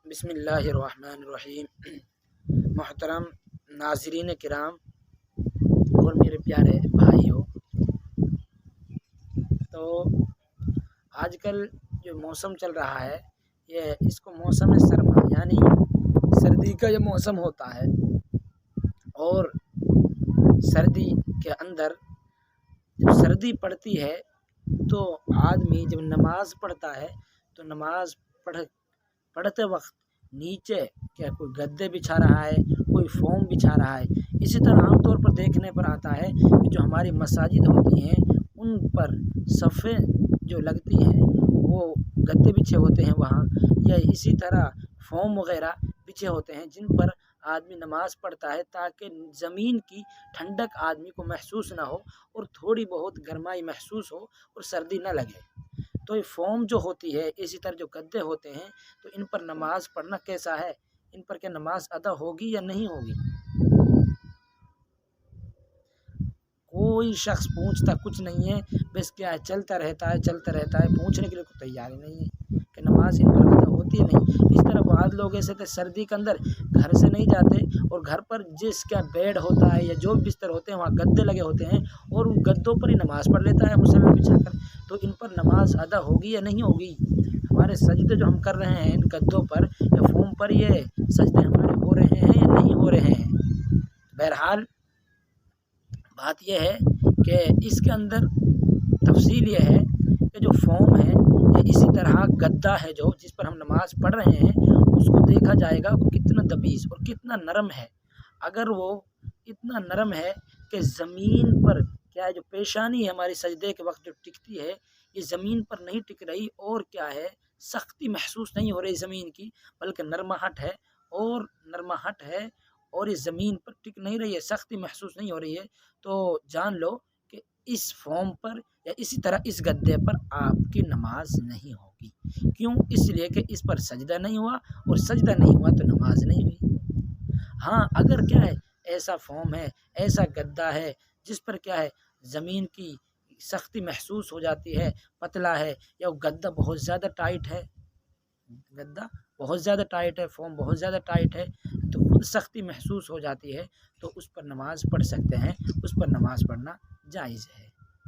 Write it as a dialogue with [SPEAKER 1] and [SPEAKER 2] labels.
[SPEAKER 1] بسم اللہ الرحمن الرحیم۔ محترم ناظرین کرام اور میرے پیارے بھائیوں، تو آج کل جو موسم چل رہا ہے اس کو موسم سرما یعنی سردی کا یہ موسم ہوتا ہے، اور سردی کے اندر جب سردی پڑتی ہے تو آدمی جب نماز پڑھتا ہے تو نماز پڑھتے وقت نیچے کیا کوئی گدے بچھا رہا ہے، کوئی فوم بچھا رہا ہے۔ اسی طرح عام طور پر دیکھنے پر آتا ہے کہ جو ہماری مساجد ہوتی ہیں ان پر صفیں جو لگتی ہیں وہ گدے بچھے ہوتے ہیں وہاں، یا اسی طرح فوم وغیرہ بچھے ہوتے ہیں جن پر آدمی نماز پڑھتا ہے تاکہ زمین کی ٹھنڈک آدمی کو محسوس نہ ہو اور تھوڑی بہت گرمائی محسوس ہو اور سردی نہ لگے۔ تو یہ فوم جو ہوتی ہے، اسی طرح جو گدے ہوتے ہیں، تو ان پر نماز پڑھنا کیسا ہے؟ ان پر کیا نماز ادا ہوگی یا نہیں ہوگی؟ کوئی شخص پوچھتا کچھ نہیں ہے، بس کیا ہے چلتا رہتا ہے، پوچھنے کے لیے کوئی تیار ہی نہیں ہے کہ نماز ان پر ادا ہوتی ہے نہیں۔ اس طرح بعض لوگ ایسے تھے سردی کے اندر گھر سے نہیں جاتے اور گھر پر جس کا بیڈ ہوتا ہے یا جو بستر ہوتے ہیں وہاں گدے لگے ہوتے ہیں اور ان گدوں پر ہی نماز پڑھ لیتا ہے مصلی بچھا کر۔ تو ان پر نماز ادا ہوگی یا نہیں ہوگی؟ ہمارے سجدے جو ہم کر رہے ہیں ان گدوں پر یا فوم پر، یہ سجدے ہمارے ہو رہے ہیں یا نہیں ہو رہے ہیں؟ بہرحال بات یہ ہے کہ اس کے اندر تفصیل یہ ہے کہ جو فوم ہے یا اسی طرح گدا ہے جو جس پر ہم نماز پڑھ رہے ہیں، اس کو دیکھا جائے گا کتنا دبیز اور کتنا نرم ہے۔ اگر وہ اتنا نرم ہے کہ زمین پر کیا ہے جو پیشانی ہے ہماری سجدے کے وقت جو ٹکتی ہے، یہ زمین پر نہیں ٹک رہی، اور کیا ہے سختی محسوس نہیں ہو رہی زمین کی، بلکہ نرماہٹ ہے اور یہ زمین پر ٹک نہیں رہی ہے، سختی محسوس نہیں ہو رہی ہے، تو جان لو کہ اس فوم پر یا اسی طرح اس گدے پر آپ کی نماز نہیں ہوگی۔ کیوں؟ اس لیے کہ اس پر سجدہ نہیں ہوا، اور سجدہ نہیں ہوا تو نماز نہیں ہوئی۔ ہاں اگر کیا ہے ایسا فوم ہے، ایسا گدا ہے جس پر کیا ہے زمین کی سختی محسوس ہو جاتی ہے، پتلا ہے، یا وہ گدا بہت زیادہ ٹائٹ ہے، فوم بہت زیادہ ٹائٹ ہے، تو خود سختی محسوس ہو جاتی ہے، تو اس پر نماز پڑھ سکتے ہیں، اس پر نماز پڑھنا جائز ہے۔